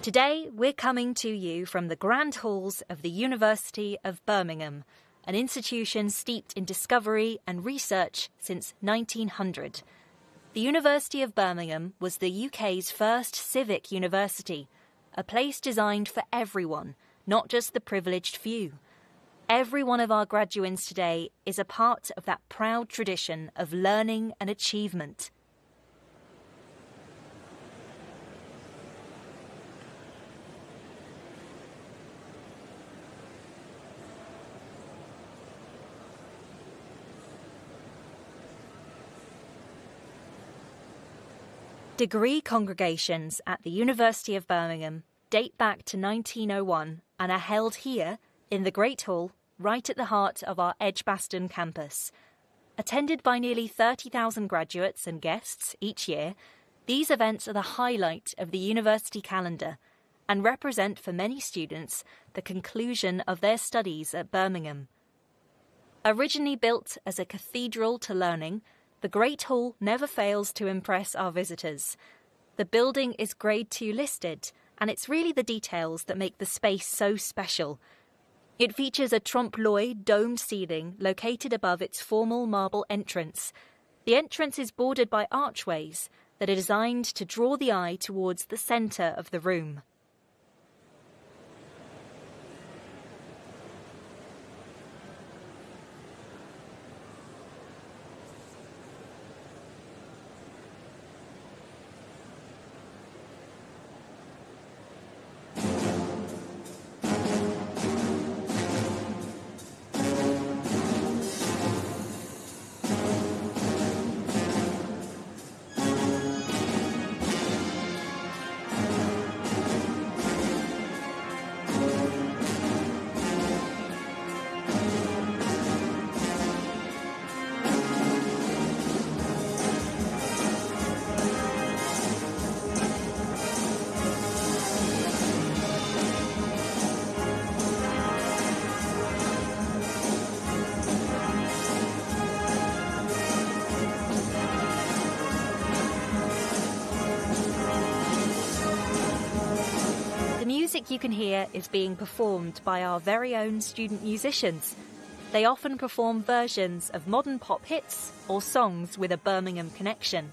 Today, we're coming to you from the grand halls of the University of Birmingham, an institution steeped in discovery and research since 1900. The University of Birmingham was the UK's first civic university, a place designed for everyone, not just the privileged few. Every one of our graduands today is a part of that proud tradition of learning and achievement. Degree congregations at the University of Birmingham date back to 1901 and are held here in the Great Hall, right at the heart of our Edgbaston campus. Attended by nearly 30,000 graduates and guests each year, these events are the highlight of the university calendar and represent for many students the conclusion of their studies at Birmingham. Originally built as a cathedral to learning, the Great Hall never fails to impress our visitors. The building is Grade 2 listed, and it's really the details that make the space so special. It features a trompe-l'oeil domed ceiling located above its formal marble entrance. The entrance is bordered by archways that are designed to draw the eye towards the centre of the room. The music you can hear is being performed by our very own student musicians. They often perform versions of modern pop hits or songs with a Birmingham connection.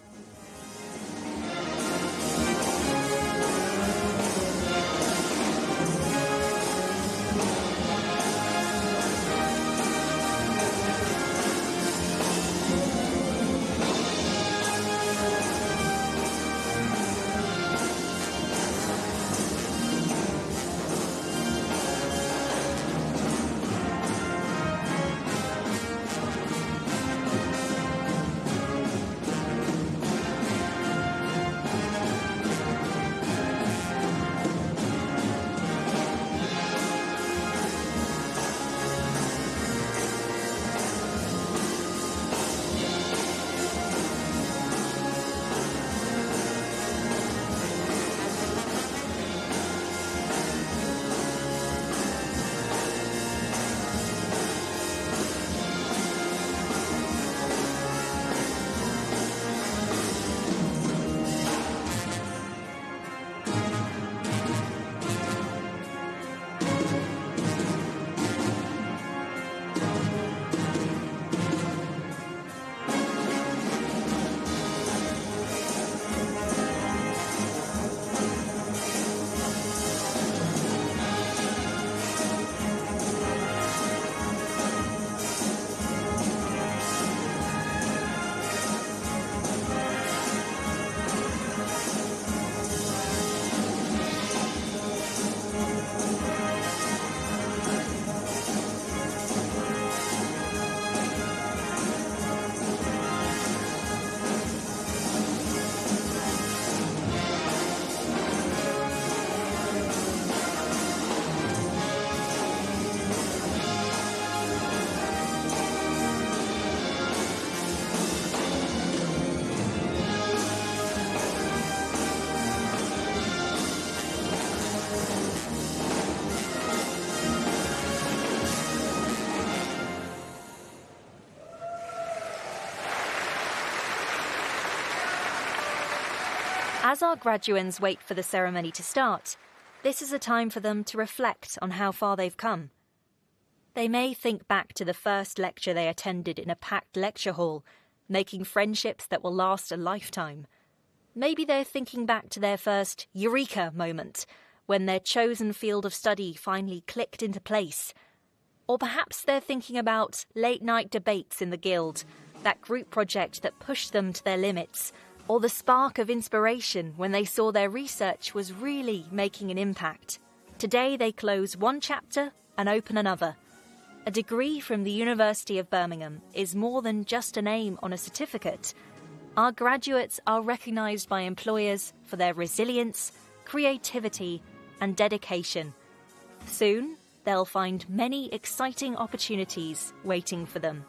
As our graduands wait for the ceremony to start, This is a time for them to reflect on how far they've come. They may think back to the first lecture they attended in a packed lecture hall, making friendships that will last a lifetime. Maybe they're thinking back to their first eureka moment, when their chosen field of study finally clicked into place. Or perhaps they're thinking about late-night debates in the Guild, that group project that pushed them to their limits, or the spark of inspiration when they saw their research was really making an impact. Today they close one chapter and open another. A degree from the University of Birmingham is more than just a name on a certificate. Our graduates are recognised by employers for their resilience, creativity, and dedication. Soon, they'll find many exciting opportunities waiting for them.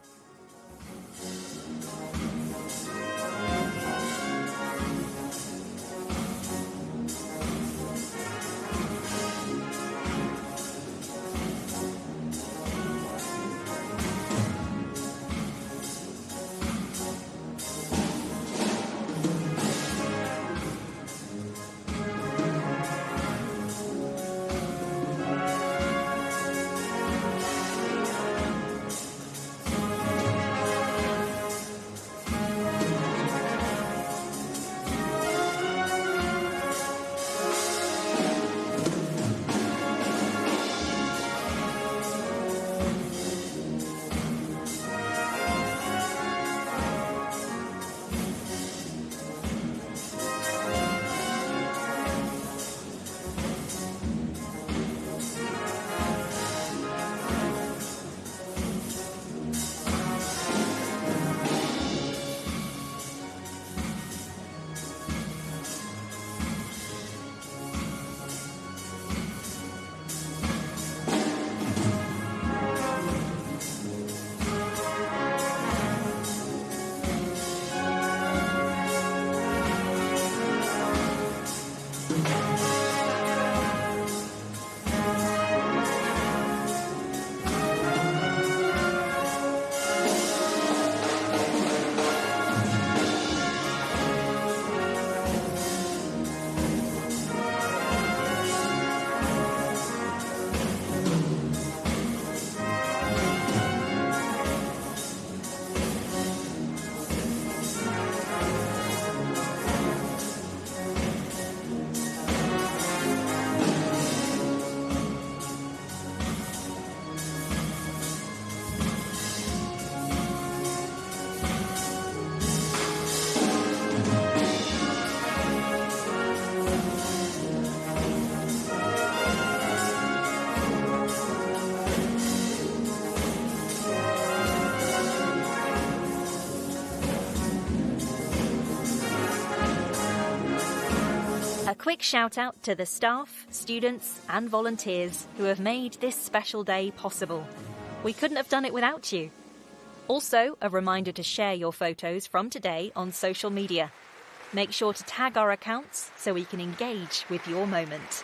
A quick shout out to the staff, students and volunteers who have made this special day possible. We couldn't have done it without you. Also, a reminder to share your photos from today on social media. Make sure to tag our accounts so we can engage with your moment.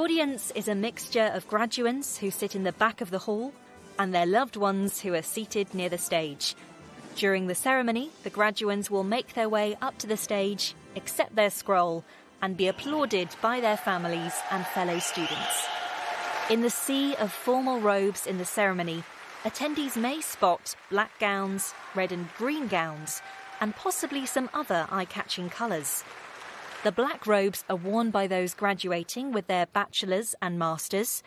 audience is a mixture of graduates who sit in the back of the hall and their loved ones who are seated near the stage. During the ceremony, the graduates will make their way up to the stage, accept their scroll, and be applauded by their families and fellow students. In the sea of formal robes in the ceremony, attendees may spot black gowns, red and green gowns, and possibly some other eye-catching colours. The black robes are worn by those graduating with their bachelor's and master's.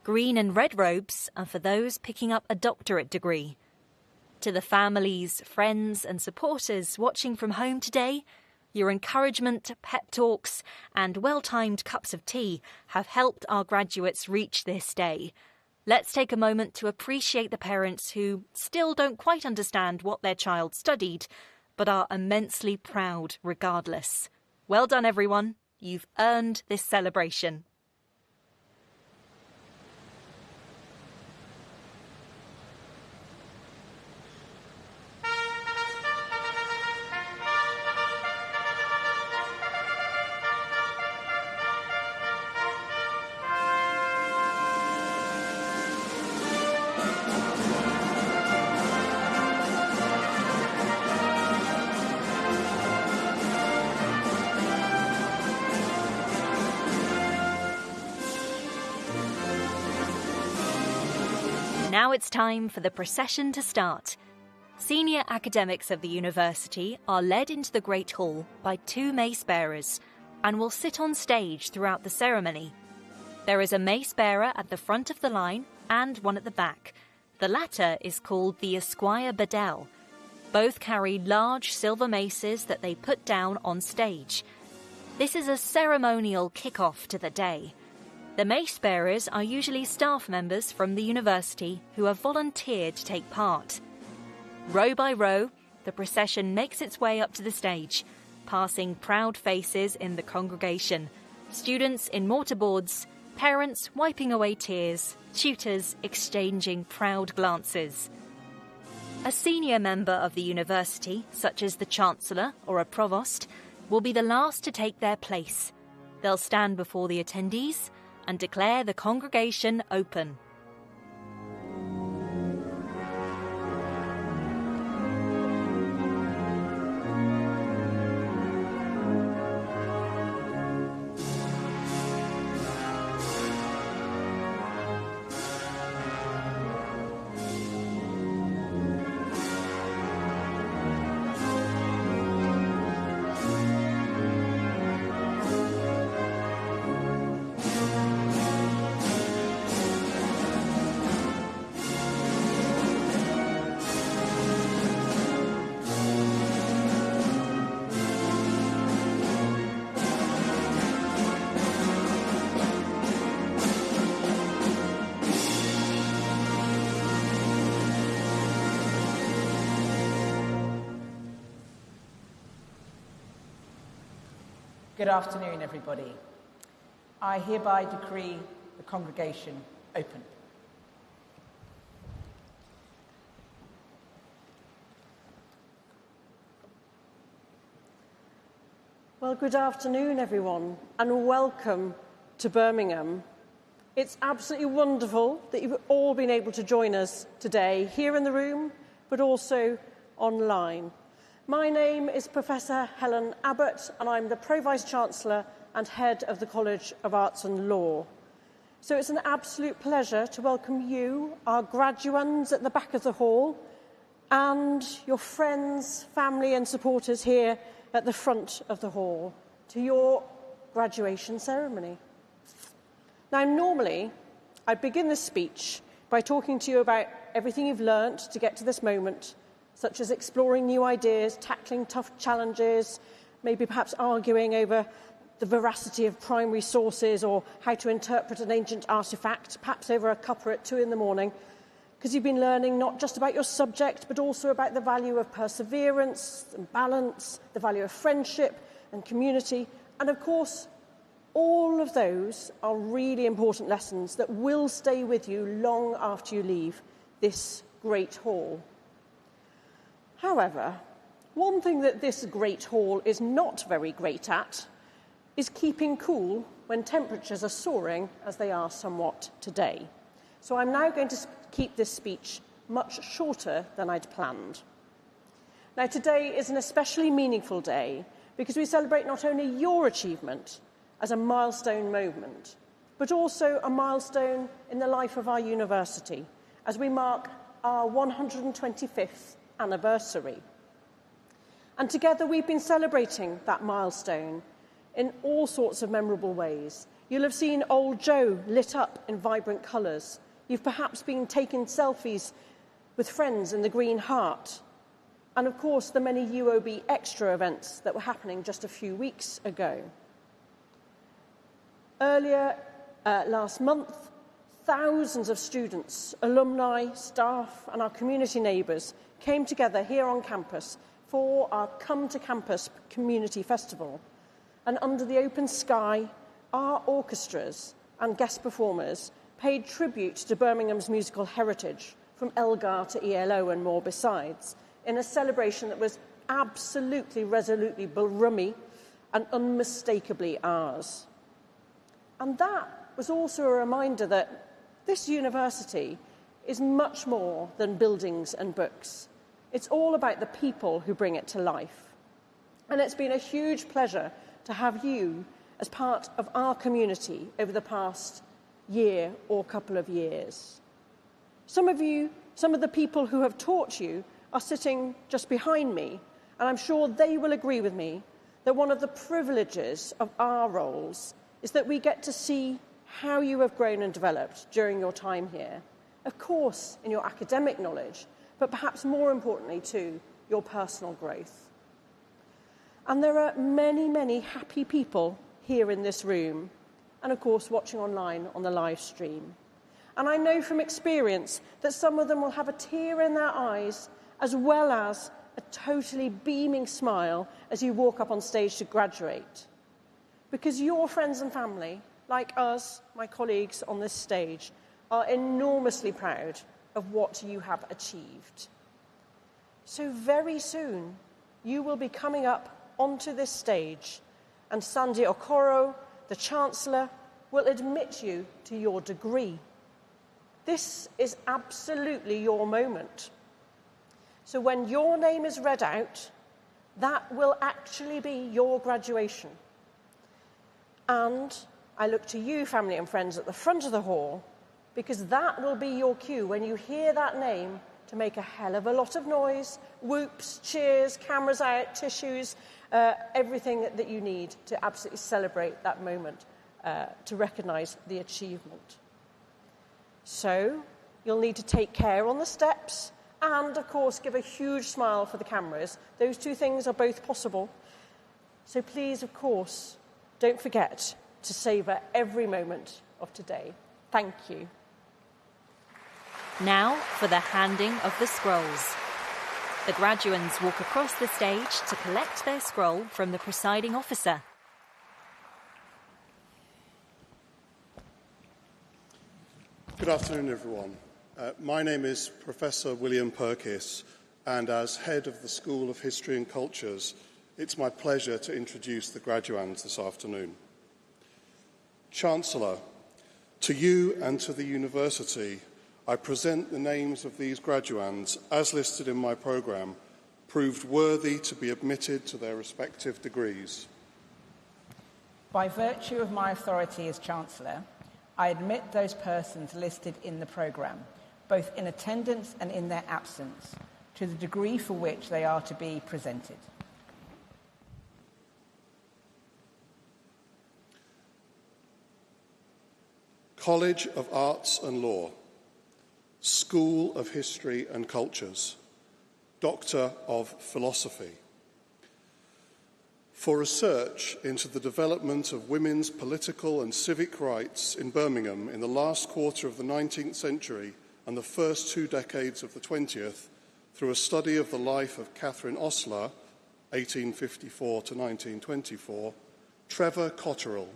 Green and red robes are for those picking up a doctorate degree. To the families, friends and supporters watching from home today, your encouragement, pep talks and well-timed cups of tea have helped our graduates reach this day. Let's take a moment to appreciate the parents who still don't quite understand what their child studied, but are immensely proud regardless. Well done, everyone. You've earned this celebration. Now it's time for the procession to start. Senior academics of the university are led into the Great Hall by 2 mace bearers and will sit on stage throughout the ceremony. There is a mace bearer at the front of the line and one at the back. The latter is called the Esquire Bedell. Both carry large silver maces that they put down on stage. This is a ceremonial kick-off to the day. The mace bearers are usually staff members from the university who have volunteered to take part. Row by row, the procession makes its way up to the stage, passing proud faces in the congregation, students in mortarboards, parents wiping away tears, tutors exchanging proud glances. A senior member of the university, such as the Chancellor or a provost, will be the last to take their place. They'll stand before the attendees and declare the congregation open. Good afternoon, everybody. I hereby decree the congregation open. Well, good afternoon, everyone, and welcome to Birmingham. It's absolutely wonderful that you've all been able to join us today, here in the room, but also online. My name is Professor Helen Abbott, and I'm the Pro-Vice-Chancellor and Head of the College of Arts and Law. So it's an absolute pleasure to welcome you, our graduands at the back of the hall, and your friends, family and supporters here at the front of the hall to your graduation ceremony. Now, normally, I begin this speech by talking to you about everything you've learnt to get to this moment, such as exploring new ideas, tackling tough challenges, maybe perhaps arguing over the veracity of primary sources or how to interpret an ancient artefact, perhaps over a cuppa at 2 in the morning, because you've been learning not just about your subject, but also about the value of perseverance and balance, the value of friendship and community, and of course, all of those are really important lessons that will stay with you long after you leave this great hall. However, one thing that this great hall is not very great at is keeping cool when temperatures are soaring as they are somewhat today. So I'm now going to keep this speech much shorter than I'd planned. Now, today is an especially meaningful day because we celebrate not only your achievement as a milestone moment, but also a milestone in the life of our university as we mark our 125th anniversary. And together we've been celebrating that milestone in all sorts of memorable ways. You'll have seen Old Joe lit up in vibrant colours. You've perhaps been taking selfies with friends in the Green Heart. And of course, the many UOB extra events that were happening just a few weeks ago. Earlier last month, thousands of students, alumni, staff and our community neighbours came together here on campus for our Come to Campus Community Festival. And under the open sky, our orchestras and guest performers paid tribute to Birmingham's musical heritage, from Elgar to ELO and more besides, in a celebration that was absolutely, resolutely Birummy and unmistakably ours. And that was also a reminder that this university is much more than buildings and books. It's all about the people who bring it to life. And it's been a huge pleasure to have you as part of our community over the past year or couple of years. Some of the people who have taught you are sitting just behind me, and I'm sure they will agree with me that one of the privileges of our roles is that we get to see how you have grown and developed during your time here. Of course, in your academic knowledge, but perhaps more importantly too, your personal growth. And there are many, many happy people here in this room, and of course watching online on the live stream. And I know from experience that some of them will have a tear in their eyes as well as a totally beaming smile as you walk up on stage to graduate. Because your friends and family, like us, my colleagues on this stage, are enormously proud of what you have achieved. So very soon, you will be coming up onto this stage, and Sandy Okoro, the Chancellor, will admit you to your degree. This is absolutely your moment. So when your name is read out, that will actually be your graduation. And I look to you, family and friends, at the front of the hall, because that will be your cue when you hear that name to make a hell of a lot of noise, whoops, cheers, cameras out, tissues, everything that you need to absolutely celebrate that moment, to recognise the achievement. So you'll need to take care on the steps and, of course, give a huge smile for the cameras. Those two things are both possible. So please, of course, don't forget to savour every moment of today. Thank you. Now for the handing of the scrolls. The graduands walk across the stage to collect their scroll from the presiding officer. Good afternoon, everyone. My name is Professor William Purkis, and as head of the School of History and Cultures, it's my pleasure to introduce the graduands this afternoon. Chancellor, to you and to the university, I present the names of these graduands, as listed in my programme, proved worthy to be admitted to their respective degrees. By virtue of my authority as Chancellor, I admit those persons listed in the programme, both in attendance and in their absence, to the degree for which they are to be presented. College of Arts and Law, School of History and Cultures, Doctor of Philosophy. For research into the development of women's political and civic rights in Birmingham in the last quarter of the 19th century and the first 2 decades of the 20th, through a study of the life of Catherine Osler, 1854 to 1924, Trevor Cotterill.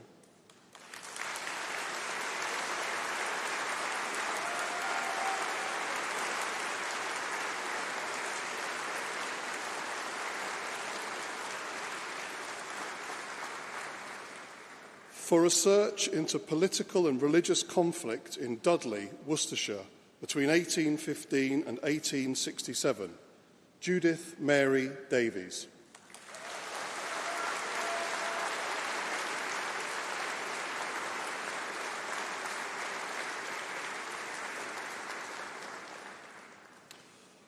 For research into political and religious conflict in Dudley, Worcestershire, between 1815 and 1867, Judith Mary Davies.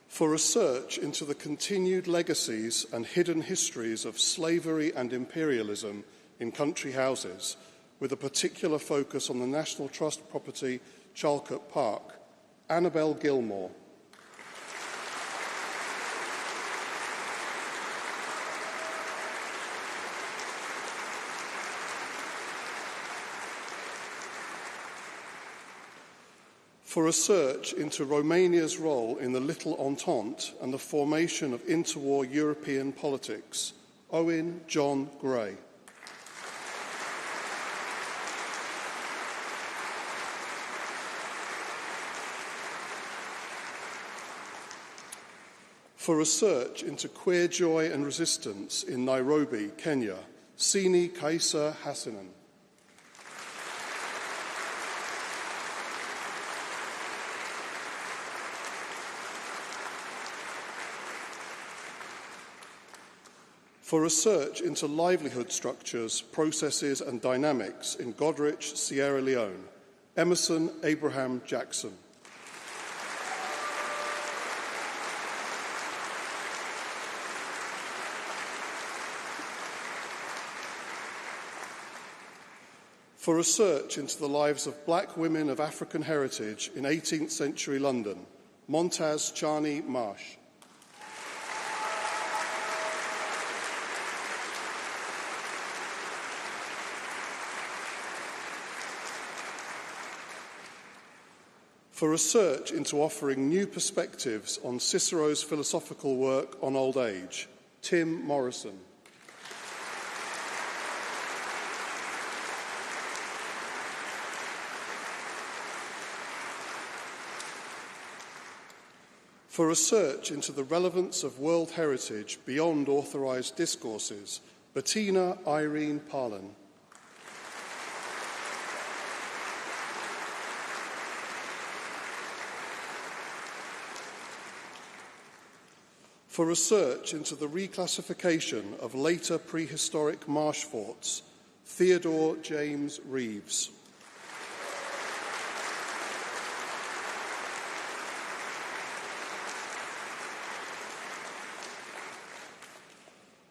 For research into the continued legacies and hidden histories of slavery and imperialism in country houses, with a particular focus on the National Trust property Charlcote Park, Annabel Gilmore. For research into Romania's role in the Little Entente and the formation of interwar European politics, Owen John Gray. For research into queer joy and resistance in Nairobi, Kenya, Sini Kaisa Hassanen. For research into livelihood structures, processes and dynamics in Goderich, Sierra Leone, Emerson Abraham Jackson. For research into the lives of black women of African heritage in 18th century London, Montaz Chani Marsh. For research into offering new perspectives on Cicero's philosophical work on old age, Tim Morrison. For research into the relevance of world heritage beyond authorised discourses, Bettina Irene Parlin. For research into the reclassification of later prehistoric marsh forts, Theodore James Reeves.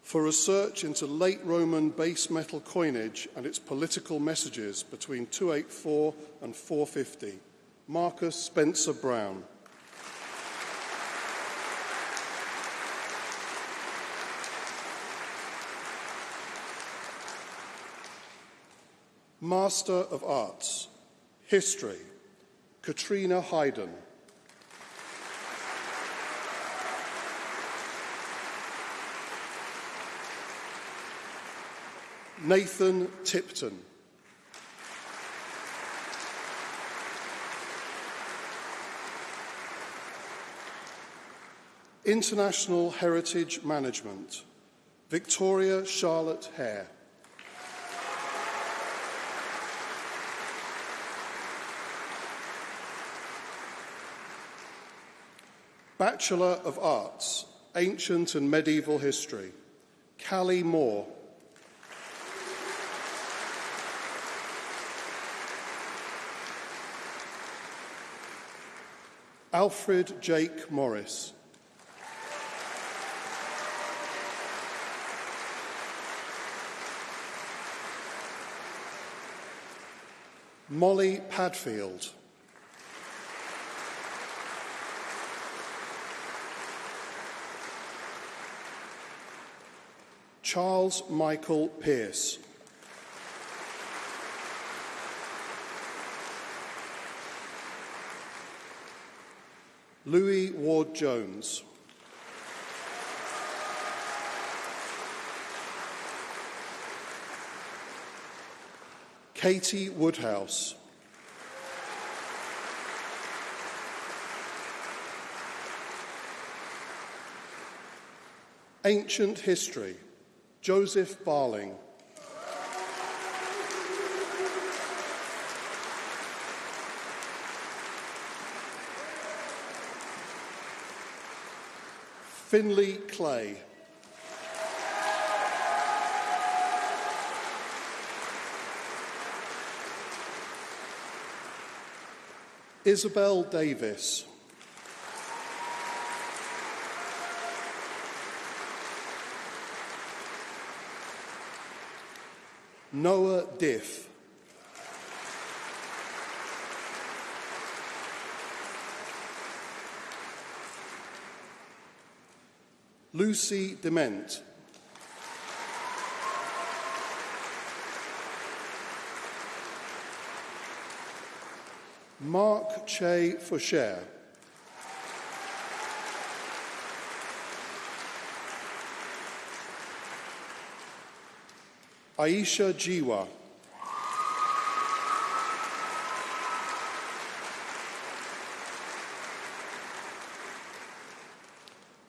For research into late Roman base metal coinage and its political messages between 284 and 450, Marcus Spencer Brown. Master of Arts, History, Katrina Hayden. Nathan Tipton. International Heritage Management, Victoria Charlotte Hare. Bachelor of Arts, Ancient and Medieval History, Callie Moore. Alfred Jake Morris. Molly Padfield. Charles Michael Pearce. Louis Ward-Jones. Katie Woodhouse. Ancient History, Joseph Barling. Finley Clay. Isabel Davis. Noah Diff. Lucy Dement. Mark Che Foucher. Aisha Jiwa.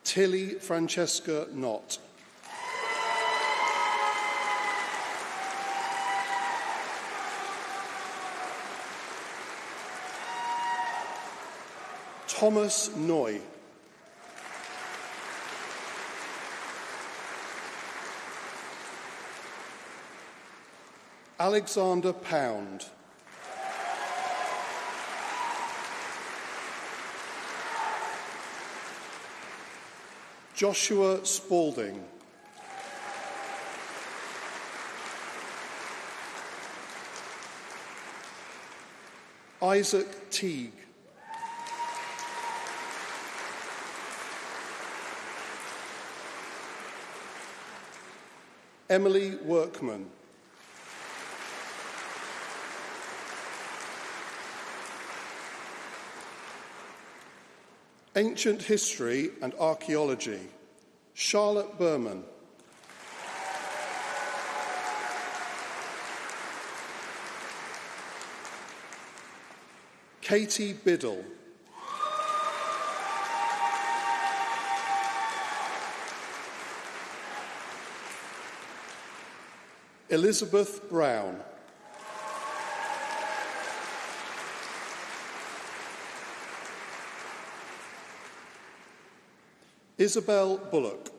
Tilly Francesca Knott. Thomas Noy. Alexander Pound. Joshua Spalding. Isaac Teague. Emily Workman. Ancient History and Archaeology, Charlotte Berman. Katie Biddle. Elizabeth Brown. Isabel Bullock.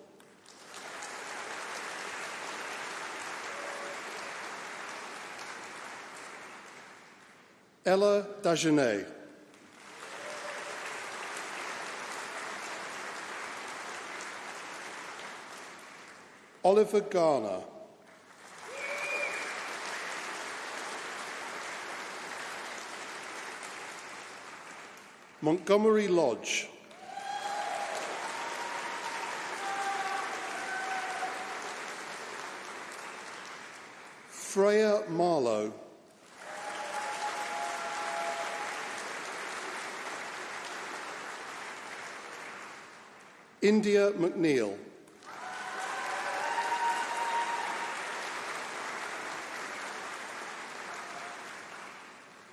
Ella Dagenet. Oliver Garner. Montgomery Lodge. Freya Marlowe. India McNeil.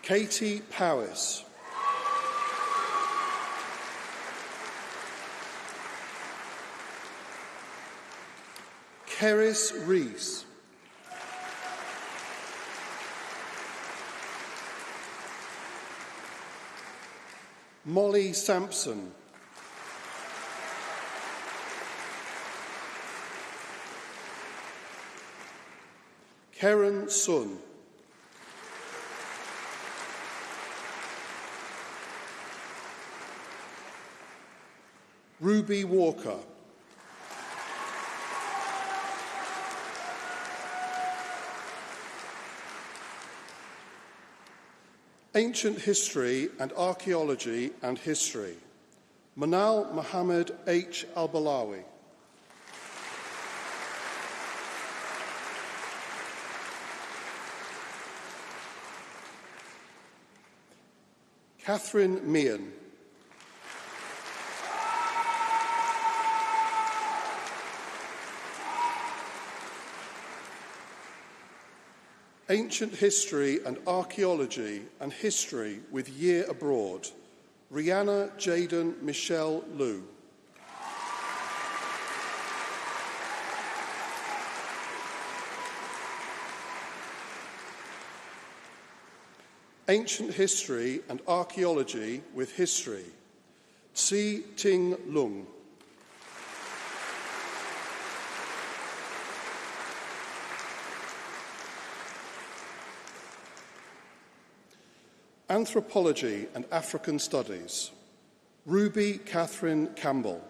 Katie Powis. Keris Rees. Molly Sampson. Karen Sun. Ruby Walker. Ancient History and Archaeology and History, Manal Mohammed H. Al-Balawi. Catherine Meehan. Ancient History and Archaeology and History with Year Abroad, Rihanna Jaden Michelle Liu. Ancient History and Archaeology with History, Tsi Ting Lung. Anthropology and African Studies, Ruby Catherine Campbell.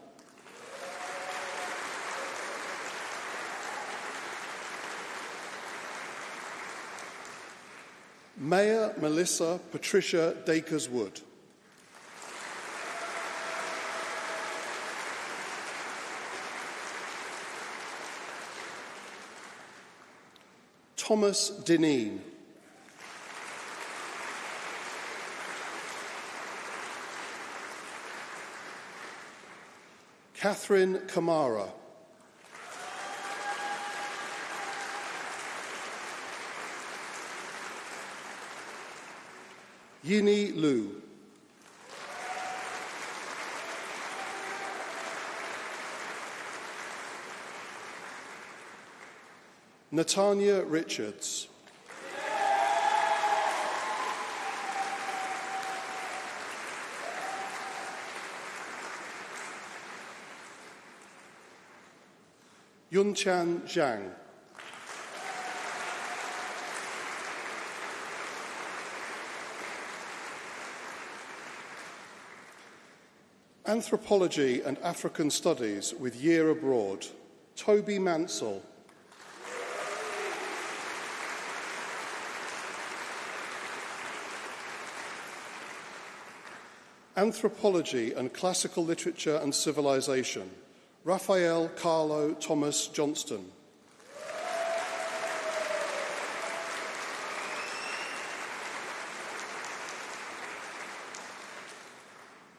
Mayor Melissa Patricia Dakers-Wood. Thomas Dineen. Catherine Kamara. Yini Liu. Natanya Richards. Yunchan Zhang. Anthropology and African Studies with Year Abroad, Toby Mansell. Anthropology and Classical Literature and Civilization, Raphael Carlo Thomas Johnston.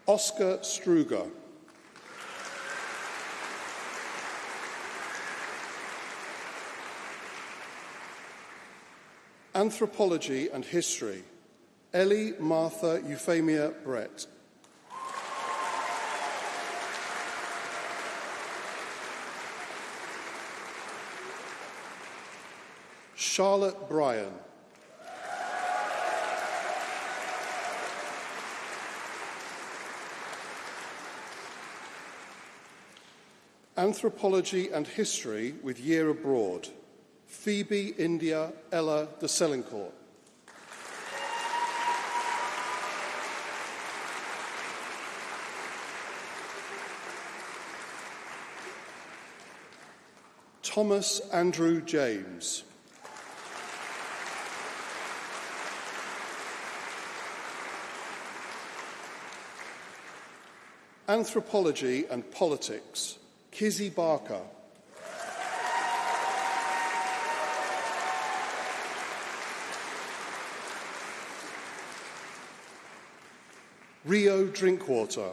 Oscar Struger. Anthropology and History, Ellie Martha Euphemia Brett. Charlotte Bryan. Anthropology and History with Year Abroad, Phoebe India Ella de Selincourt. Thomas Andrew James. Anthropology and Politics, Kizzy Barker. Rio Drinkwater.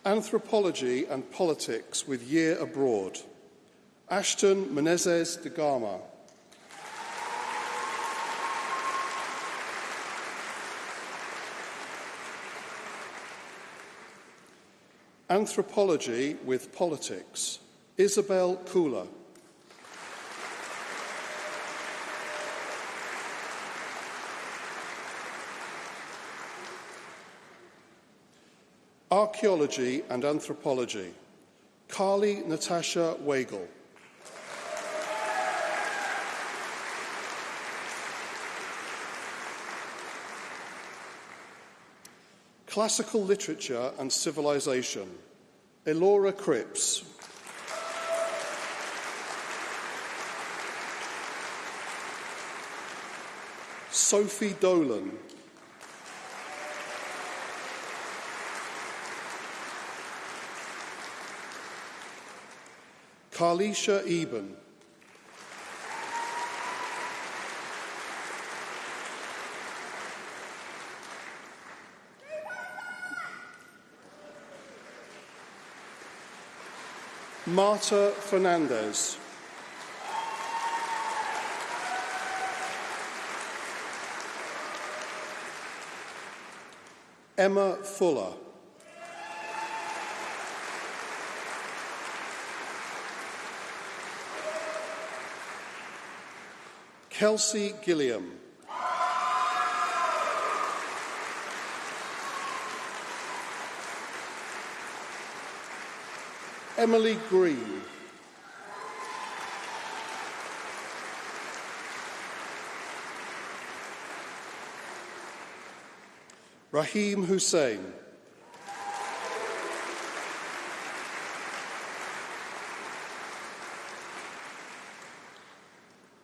Anthropology and Politics with Year Abroad, Ashton Menezes de Gama. Anthropology with Politics, Isabel Kula. Archaeology and Anthropology, Carly Natasha Weigel. Classical Literature and Civilization, Elora Cripps. Sophie Dolan. Carlisha Eben. Marta Fernandez. Emma Fuller. Kelsey Gilliam. Emily Green. Raheem Hussein.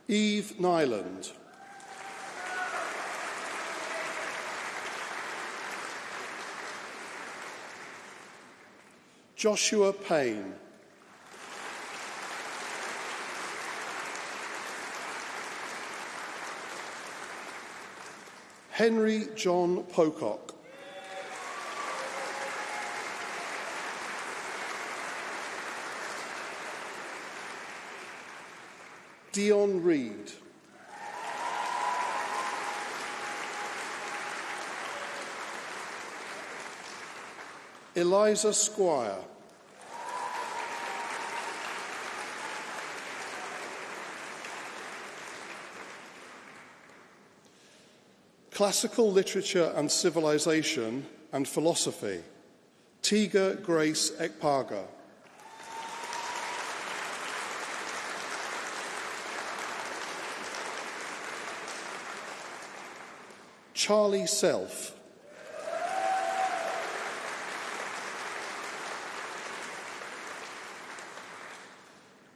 Eve Nyland. Joshua Payne. Henry John Pocock. Dion Reid. Eliza Squire. Classical Literature and Civilization and Philosophy, Tiga Grace Ekpaga. Charlie Self.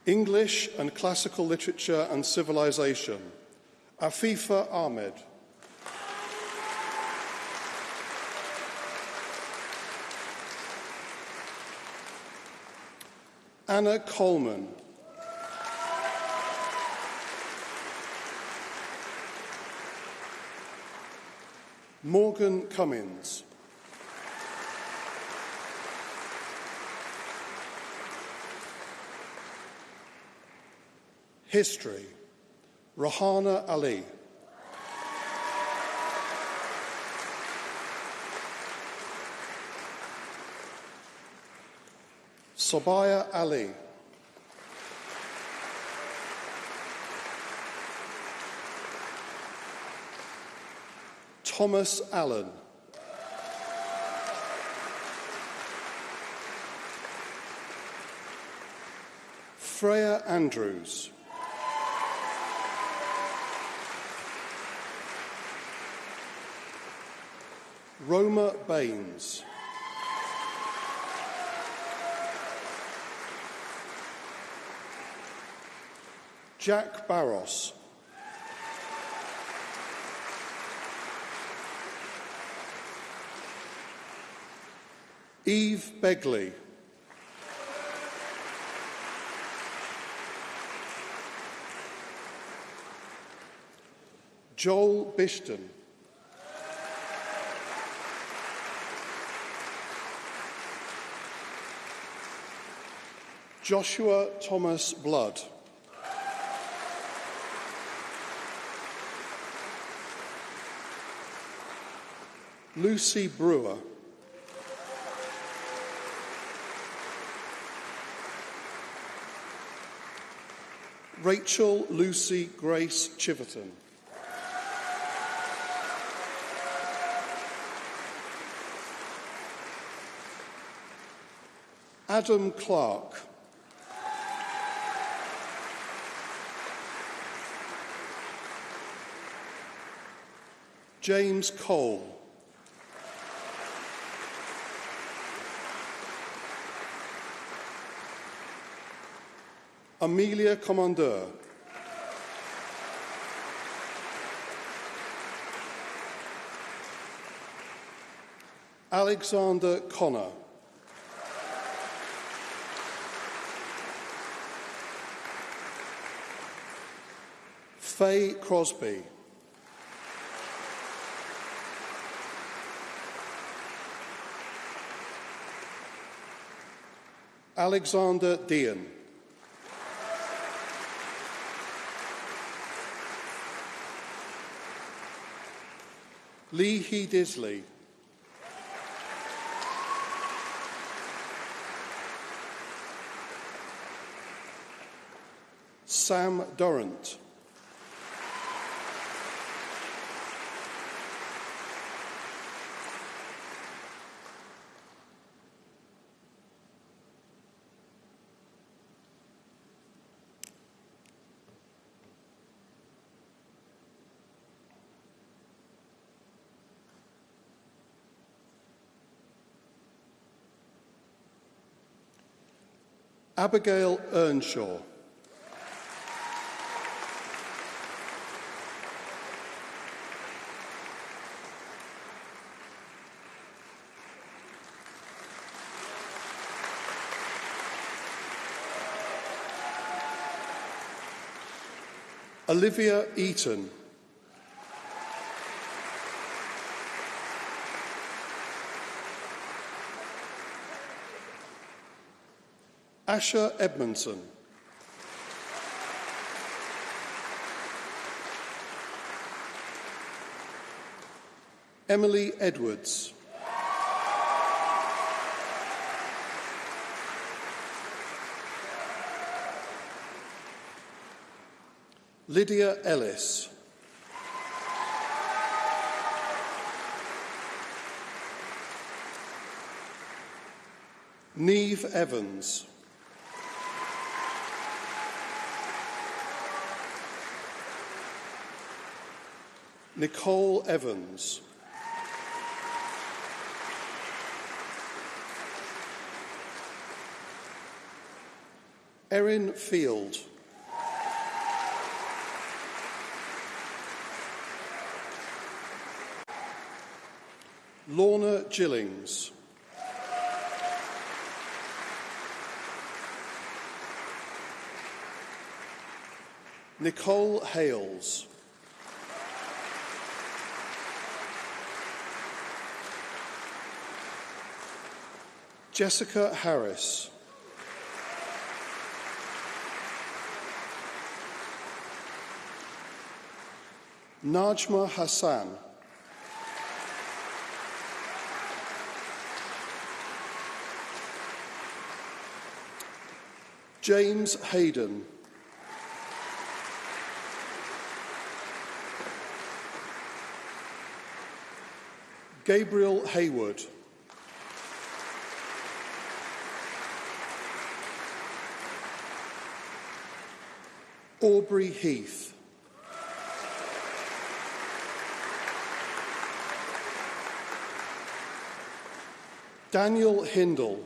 English and Classical Literature and Civilization, Afifa Ahmed. Anna Coleman. Morgan Cummins. History, Rahana Ali. Sobaya Ali. Thomas Allen. Freya Andrews. Roma Baines. Jack Barros. Eve Begley. Joel Bishton. Joshua Thomas Blood. Lucy Brewer. Rachel Lucy Grace Chiverton. Adam Clark. James Cole. Amelia Commandeur. Alexander Connor. Faye Crosby. Alexander Dean. Lee Hee Disley. Sam Durrant. Abigail Earnshaw. Olivia Eaton. Asher Edmondson. Emily Edwards. Lydia Ellis. Neve Evans. Nicole Evans. Erin Field. Lorna Gillings. Nicole Hales. Jessica Harris. Najma Hassan. James Hayden. Gabriel Hayward. Aubrey Heath. Daniel Hindle.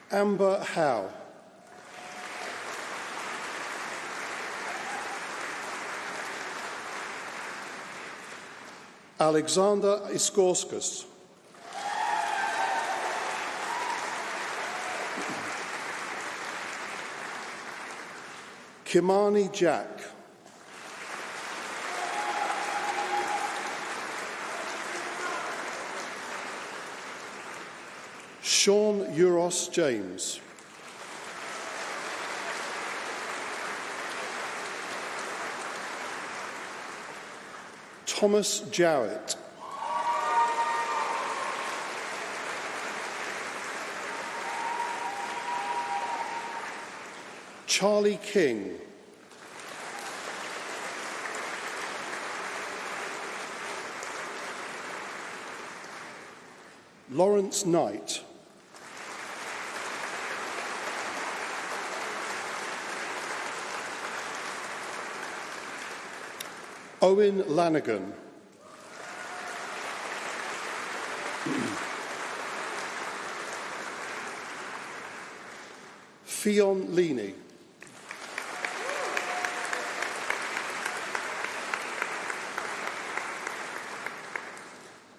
Amber Howe. Alexander Iskorskas. Kimani Jack. Sean Euros James. Thomas Jarrett. Charlie King. Lawrence Knight. Owen Lanigan. Fionn Leaney.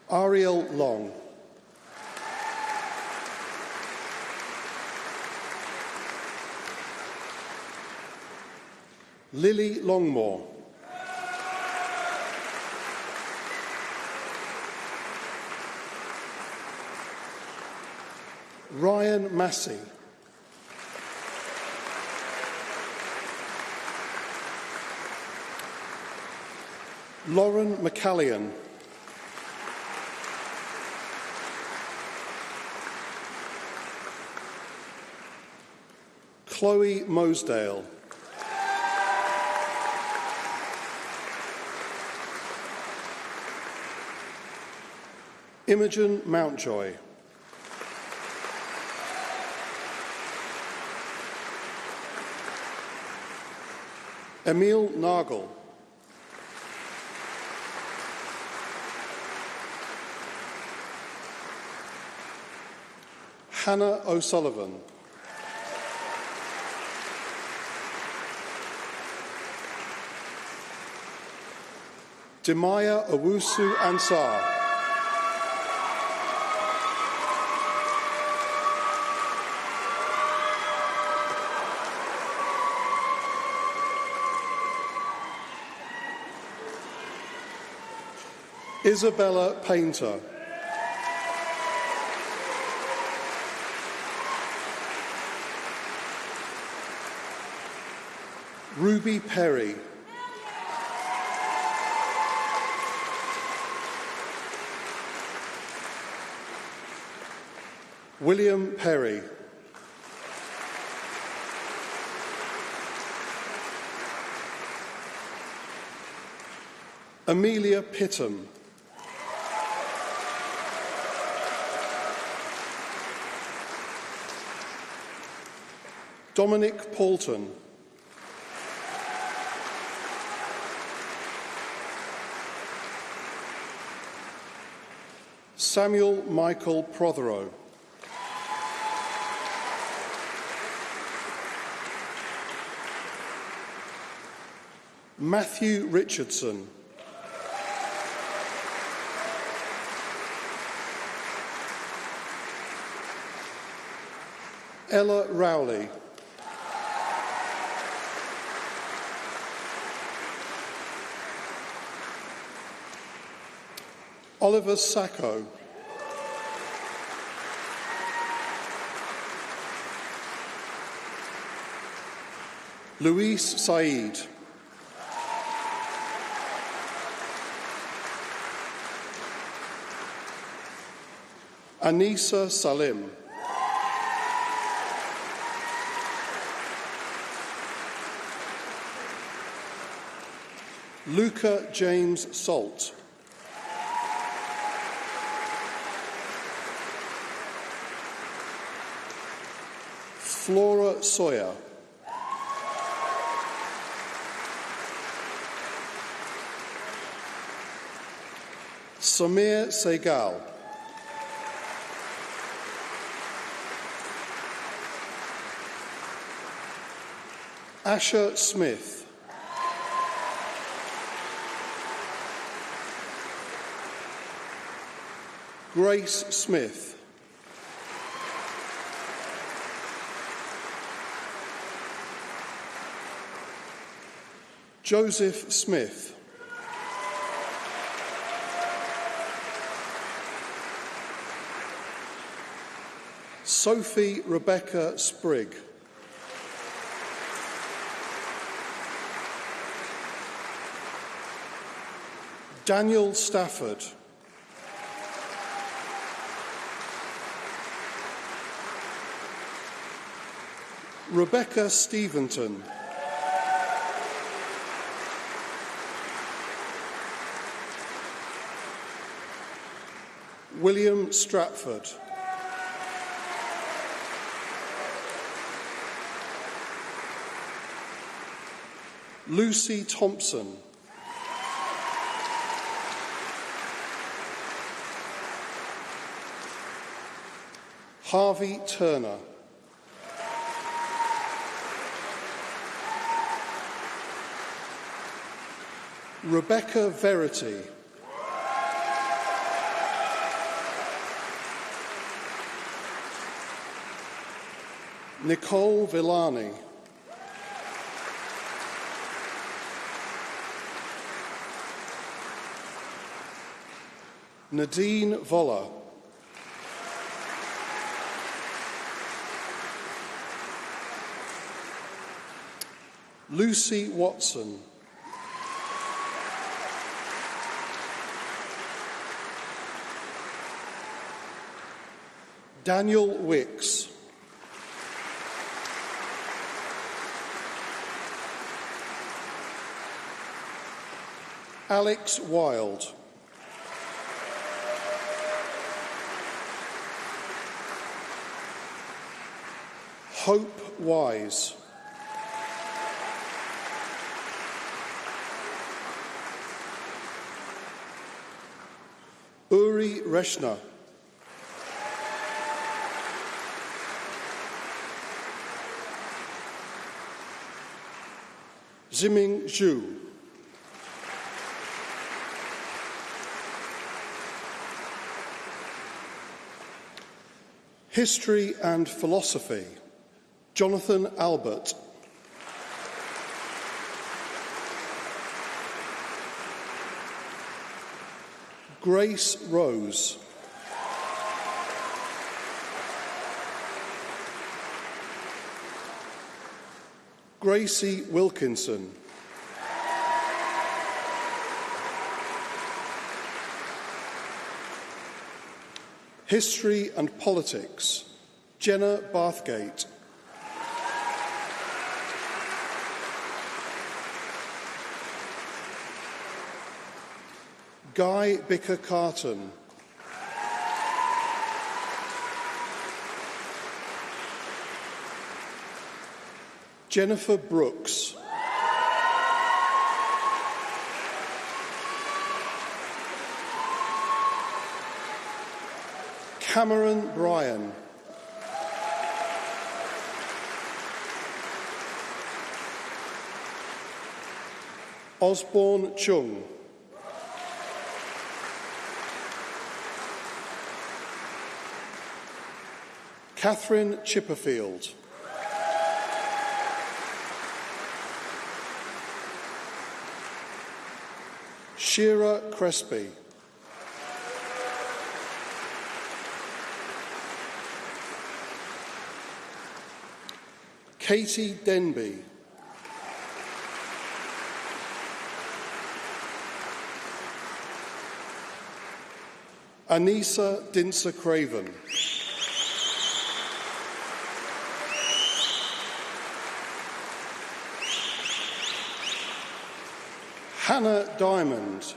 Ariel Long. Lily Longmore. Ryan Massey. Lauren McCallion. Chloe Mosdale. Imogen Mountjoy. Emil Nagel. Hannah O'Sullivan. Demaya Owusu Ansar. Isabella Painter. Ruby Perry. William Perry. Amelia Pittam. Dominic Paulton. Samuel Michael Prothero. Matthew Richardson. Ella Rowley. Oliver Sacco. Luis Said. Anisa Salim. Luca James Salt. Flora Sawyer. Samir Segal. Asher Smith. Grace Smith. Joseph Smith. Sophie Rebecca Sprigg. Daniel Stafford. Rebecca Steventon. William Stratford. Lucy Thompson. Harvey Turner. Rebecca Verity. Nicole Villani. Nadine Voller. Lucy Watson. Daniel Wicks. Alex Wilde. Hope Wise. Uri Reshna. Ziming Zhu. History and Philosophy, Jonathan Albert. Grace Rose. Gracie Wilkinson. History and Politics, Jenna Bathgate. Guy Bicker-Carton. Jennifer Brooks. Cameron Bryan. Osborne Chung. Catherine Chipperfield. Shira Crespi. Katie Denby. Anissa Dinser-Craven. Hannah Diamond.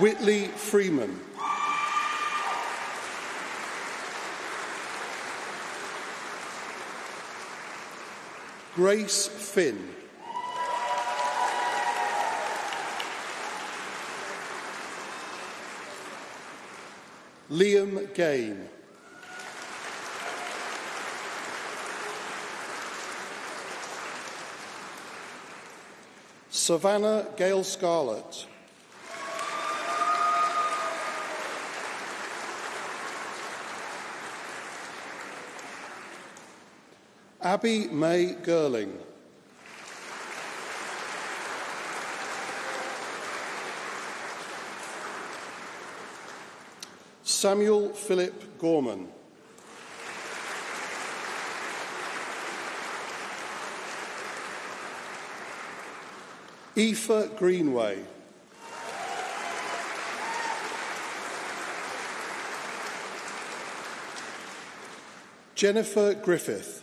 Whitley Freeman. Grace Finn. Liam Gain. Savannah Gale Scarlett. Abby May Girling. Samuel Philip Gorman. Aoife Greenway. Jennifer Griffith.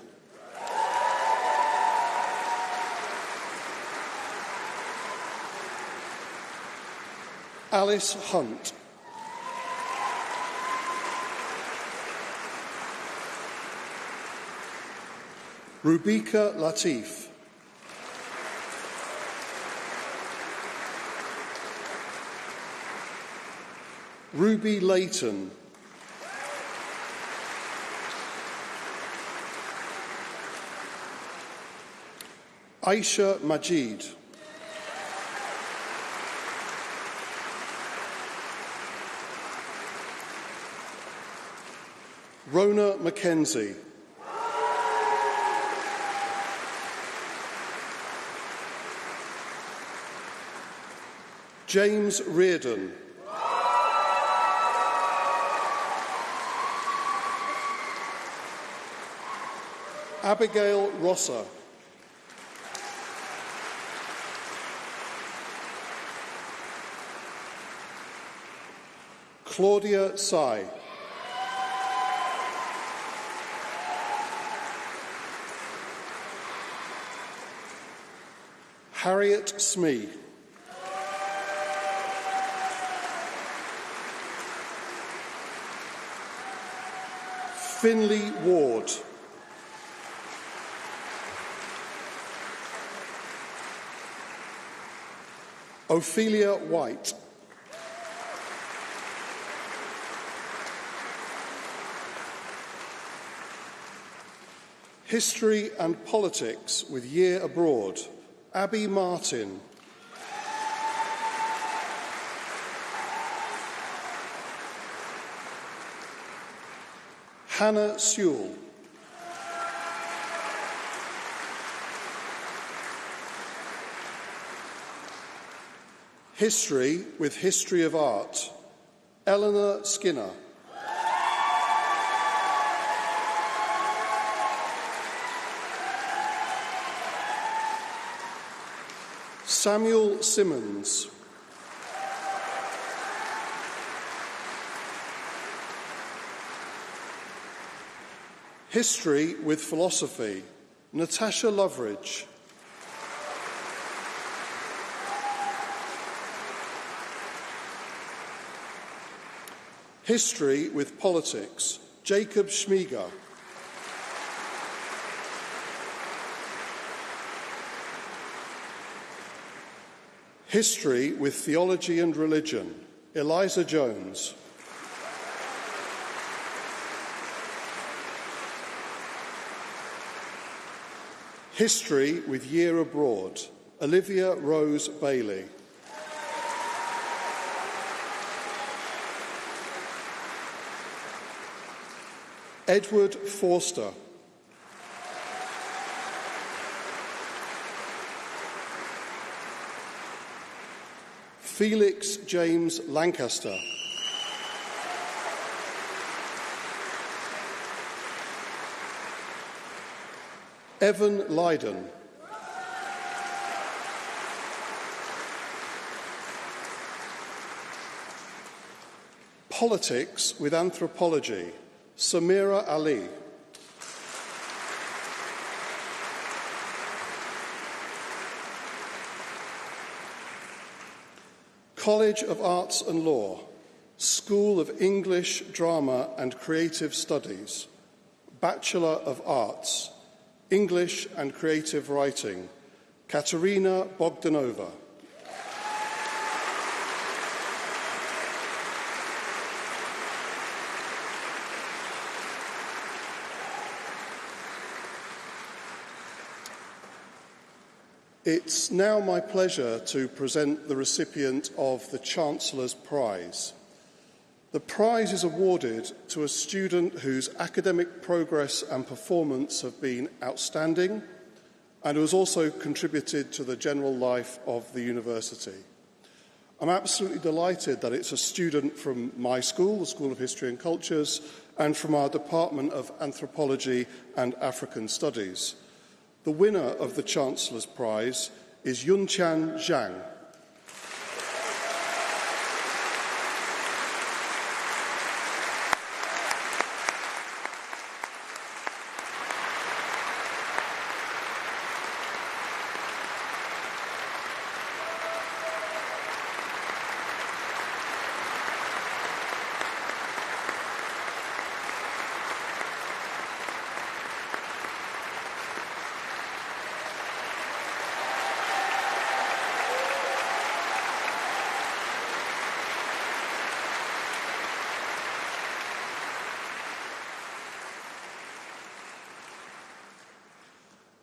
Alice Hunt. Rubika Latif. Ruby Layton. Aisha Majid. Rona Mackenzie. James Reardon. Abigail Rosser. Claudia Sai. Harriet Smee. Finley Ward. Ophelia White. History and Politics with Year Abroad, Abby Martin. Hannah Sewell. History with History of Art, Eleanor Skinner. Samuel Simmons. History with Philosophy, Natasha Loveridge. History with Politics, Jacob Schmieger. History with Theology and Religion, Eliza Jones. History with Year Abroad, Olivia Rose Bailey. Edward Forster. Felix James Lancaster. Evan Lydon. Politics with Anthropology, Samira Ali. College of Arts and Law, School of English, Drama and Creative Studies, Bachelor of Arts, English and Creative Writing, Katerina Bogdanova. It's now my pleasure to present the recipient of the Chancellor's Prize. The prize is awarded to a student whose academic progress and performance have been outstanding and who has also contributed to the general life of the university. I'm absolutely delighted that it's a student from my school, the School of History and Cultures, and from our Department of Anthropology and African Studies. The winner of the Chancellor's Prize is Yunchan Zhang.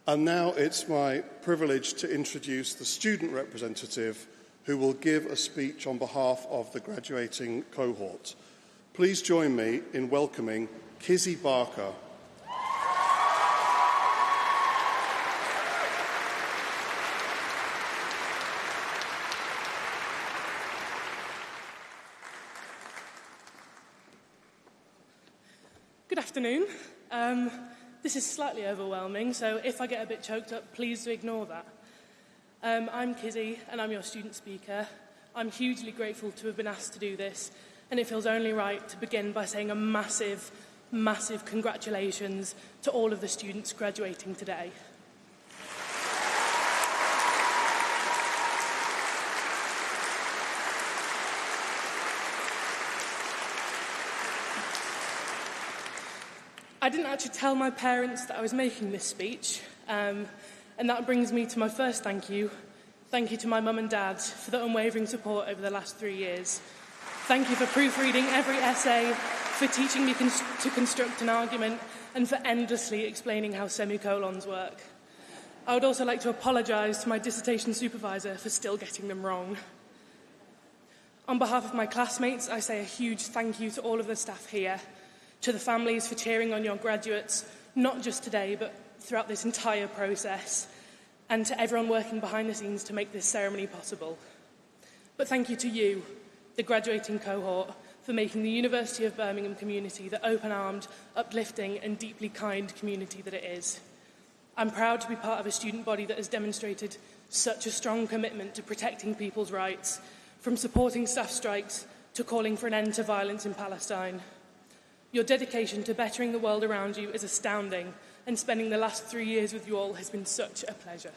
And now it's my privilege to introduce the student representative who will give a speech on behalf of the graduating cohort. Please join me in welcoming Kizzy Barker. Good afternoon. This is slightly overwhelming, so if I get a bit choked up, please do ignore that. I'm Kizzy, and I'm your student speaker. I'm hugely grateful to have been asked to do this, and it feels only right to begin by saying a massive, massive congratulations to all of the students graduating today. I didn't actually tell my parents that I was making this speech, and that brings me to my first thank you. Thank you to my mum and dad for the unwavering support over the last 3 years. Thank you for proofreading every essay for teaching me to construct an argument, and for endlessly explaining how semicolons work. I would also like to apologise to my dissertation supervisor for still getting them wrong. On behalf of my classmates, I say a huge thank you to all of the staff here, to the families for cheering on your graduates, not just today, but throughout this entire process, and to everyone working behind the scenes to make this ceremony possible. But thank you to you, the graduating cohort, for making the University of Birmingham community the open-armed, uplifting and deeply kind community that it is. I'm proud to be part of a student body that has demonstrated such a strong commitment to protecting people's rights, from supporting staff strikes to calling for an end to violence in Palestine. Your dedication to bettering the world around you is astounding, and spending the last 3 years with you all has been such a pleasure.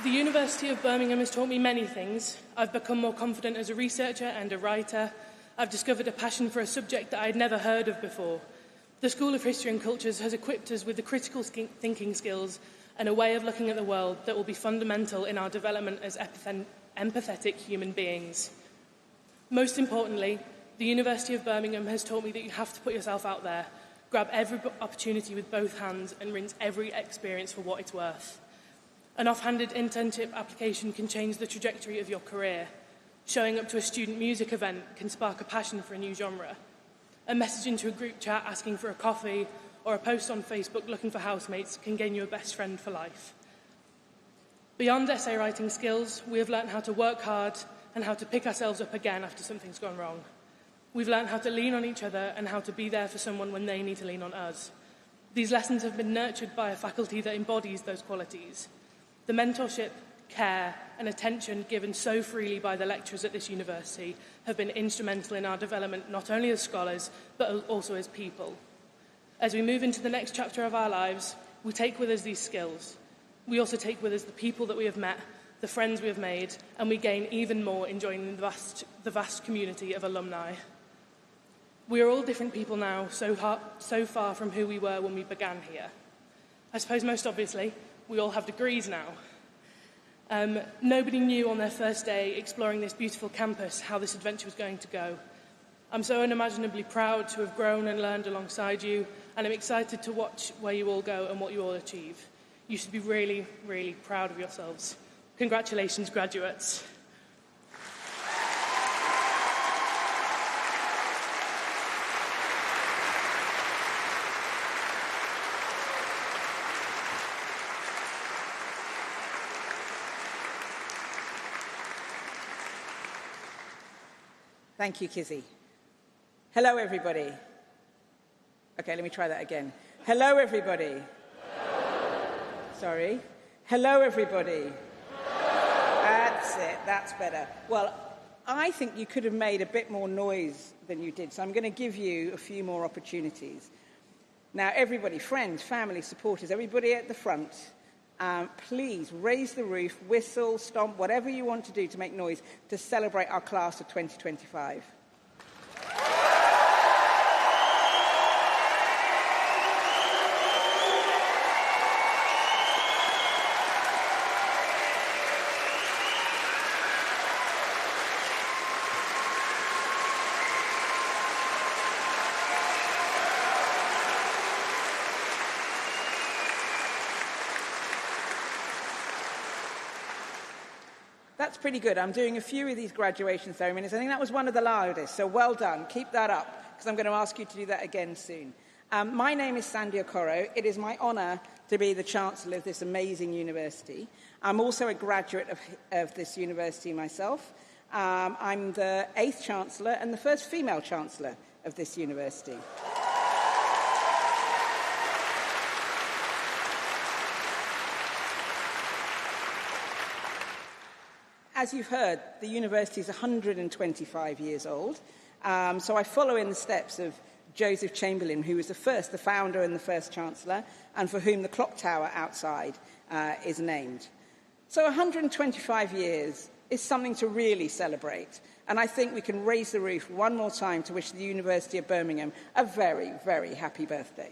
The University of Birmingham has taught me many things. I've become more confident as a researcher and a writer. I've discovered a passion for a subject that I'd never heard of before. The School of History and Cultures has equipped us with the critical thinking skills and a way of looking at the world that will be fundamental in our development as empathetic human beings. Most importantly, the University of Birmingham has taught me that you have to put yourself out there, grab every opportunity with both hands and rinse every experience for what it's worth. An off-handed internship application can change the trajectory of your career. Showing up to a student music event can spark a passion for a new genre. A message into a group chat asking for a coffee or a post on Facebook looking for housemates can gain you a best friend for life. Beyond essay writing skills, we have learnt how to work hard and how to pick ourselves up again after something's gone wrong. We've learnt how to lean on each other and how to be there for someone when they need to lean on us. These lessons have been nurtured by a faculty that embodies those qualities. The mentorship, care and attention given so freely by the lecturers at this university have been instrumental in our development not only as scholars but also as people. As we move into the next chapter of our lives, we take with us these skills. We also take with us the people that we have met, the friends we have made, and we gain even more in joining the vast community of alumni. We are all different people now, so far from who we were when we began here. I suppose most obviously, we all have degrees now. Nobody knew on their first day exploring this beautiful campus how this adventure was going to go. I'm so unimaginably proud to have grown and learned alongside you, and I'm excited to watch where you all go and what you all achieve. You should be really, really proud of yourselves. Congratulations, graduates. Thank you, Kizzy. Hello, everybody. Okay, let me try that again. Hello, everybody. Hello. Sorry. Hello, everybody. Hello. That's it. That's better. Well, I think you could have made a bit more noise than you did, so I'm going to give you a few more opportunities. Now, everybody, friends, family, supporters, everybody at the front, please raise the roof, whistle, stomp, whatever you want to do to make noise to celebrate our class of 2025. That's pretty good. I'm doing a few of these graduation ceremonies. I think that was one of the loudest, so well done. Keep that up, because I'm going to ask you to do that again soon. My name is Sandy Okoro. It is my honour to be the Chancellor of this amazing university. I'm also a graduate of this university myself. I'm the 8th Chancellor and the first female Chancellor of this university. As you've heard, the university is 125 years old, so I follow in the steps of Joseph Chamberlain, who was the founder and the first Chancellor, and for whom the clock tower outside is named. So 125 years is something to really celebrate, and I think we can raise the roof one more time to wish the University of Birmingham a very, very happy birthday.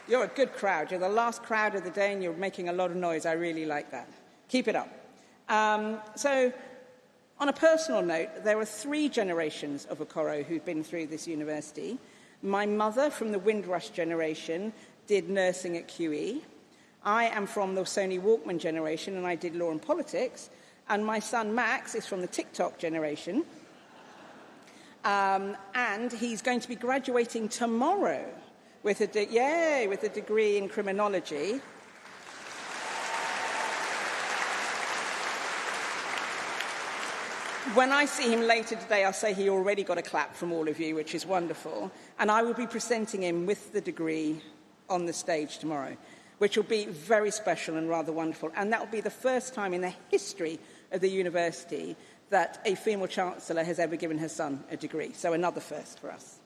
You're a good crowd. You're the last crowd of the day and you're making a lot of noise. I really like that. Keep it up. So, on a personal note, there are 3 generations of Okoro who've been through this university. My mother, from the Windrush generation, did nursing at QE. I am from the Sony Walkman generation and I did law and politics. And my son Max is from the TikTok generation. And he's going to be graduating tomorrow with a degree in criminology. When I see him later today, I'll say he already got a clap from all of you, which is wonderful. And I will be presenting him with the degree on the stage tomorrow, which will be very special and rather wonderful. And that will be the first time in the history of the university that a female chancellor has ever given her son a degree. So another first for us.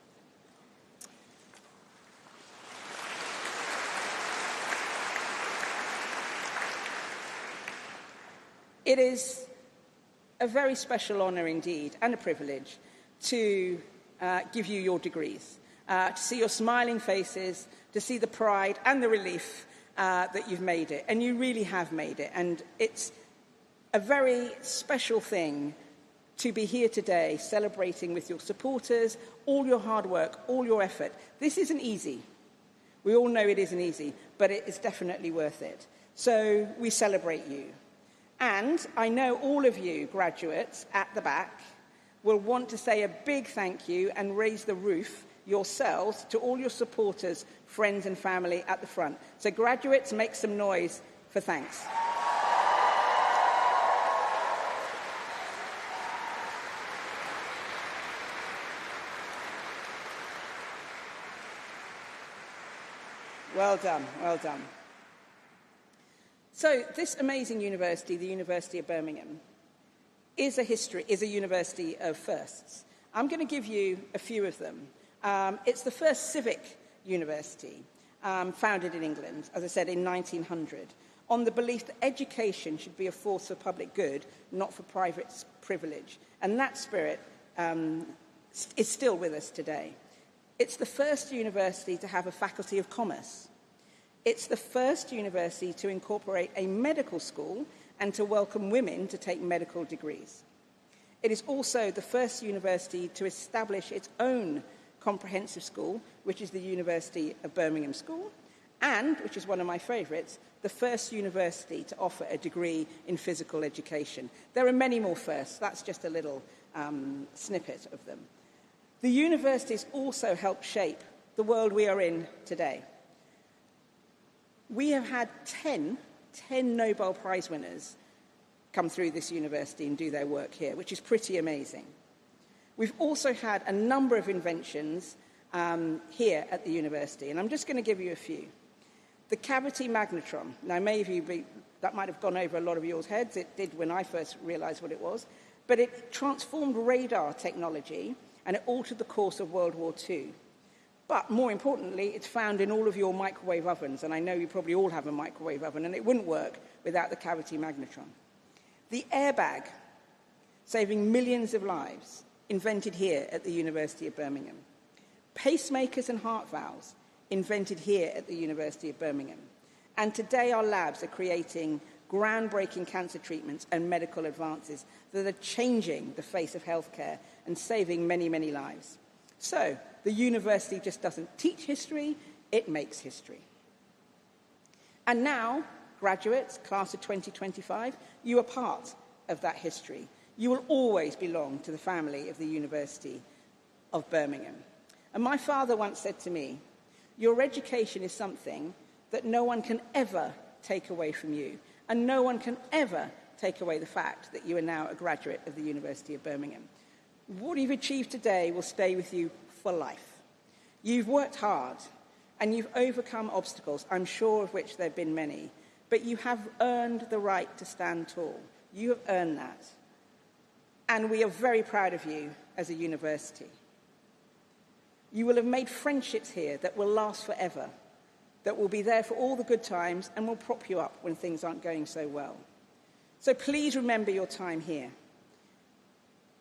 It is a very special honour indeed, and a privilege, to give you your degrees, to see your smiling faces, to see the pride and the relief that you've made it. And you really have made it. And it's a very special thing to be here today celebrating with your supporters, all your hard work, all your effort. This isn't easy. We all know it isn't easy, but it is definitely worth it. So we celebrate you. And I know all of you graduates at the back will want to say a big thank you and raise the roof yourselves to all your supporters, friends and family at the front. So graduates, make some noise for thanks. Well done, well done. So this amazing university, the University of Birmingham, is a university of firsts. I'm going to give you a few of them. It's the first civic university founded in England, as I said, in 1900, on the belief that education should be a force for public good, not for private privilege. And that spirit is still with us today. It's the first university to have a faculty of commerce. It's the first university to incorporate a medical school and to welcome women to take medical degrees. It is also the first university to establish its own comprehensive school, which is the University of Birmingham School, and, which is one of my favourites, the first university to offer a degree in physical education. There are many more firsts. That's just a little snippet of them. The universities also helped shape the world we are in today. We have had 10 Nobel Prize winners come through this university and do their work here, which is pretty amazing. We've also had a number of inventions here at the university, and I'm just going to give you a few. The cavity magnetron. Now, that might have gone over a lot of your heads. It did when I first realised what it was. But it transformed radar technology, and it altered the course of World War II. But more importantly, it's found in all of your microwave ovens, and I know you probably all have a microwave oven, and it wouldn't work without the cavity magnetron. The airbag, saving millions of lives, invented here at the University of Birmingham. Pacemakers and heart valves, invented here at the University of Birmingham. And today our labs are creating groundbreaking cancer treatments and medical advances that are changing the face of healthcare and saving many, many lives. So, the university just doesn't teach history, it makes history. And now, graduates, class of 2025, you are part of that history. You will always belong to the family of the University of Birmingham. And my father once said to me, your education is something that no one can ever take away from you, and no one can ever take away the fact that you are now a graduate of the University of Birmingham. What you've achieved today will stay with you for life. You've worked hard, and you've overcome obstacles, I'm sure of which there have been many, but you have earned the right to stand tall. You have earned that. And we are very proud of you as a university. You will have made friendships here that will last forever, that will be there for all the good times and will prop you up when things aren't going so well. So please remember your time here.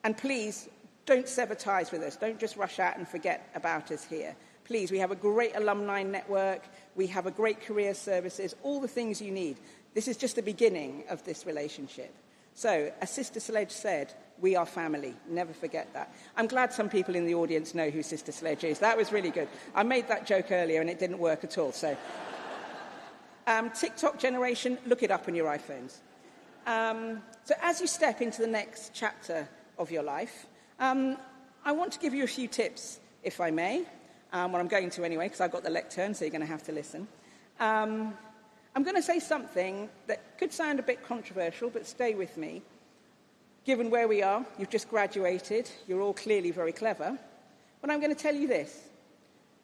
And please don't sever ties with us. Don't just rush out and forget about us here. Please, we have a great alumni network. We have a great career services, all the things you need. This is just the beginning of this relationship. So, as Sister Sledge said, we are family. Never forget that. I'm glad some people in the audience know who Sister Sledge is. That was really good. I made that joke earlier and it didn't work at all. So, TikTok generation, look it up on your iPhones. So as you step into the next chapter of your life, I want to give you a few tips, if I may. Well, I'm going to anyway, because I've got the lectern, so you're going to have to listen. I'm going to say something that could sound a bit controversial, but stay with me. Given where we are, you've just graduated, you're all clearly very clever, but I'm going to tell you this.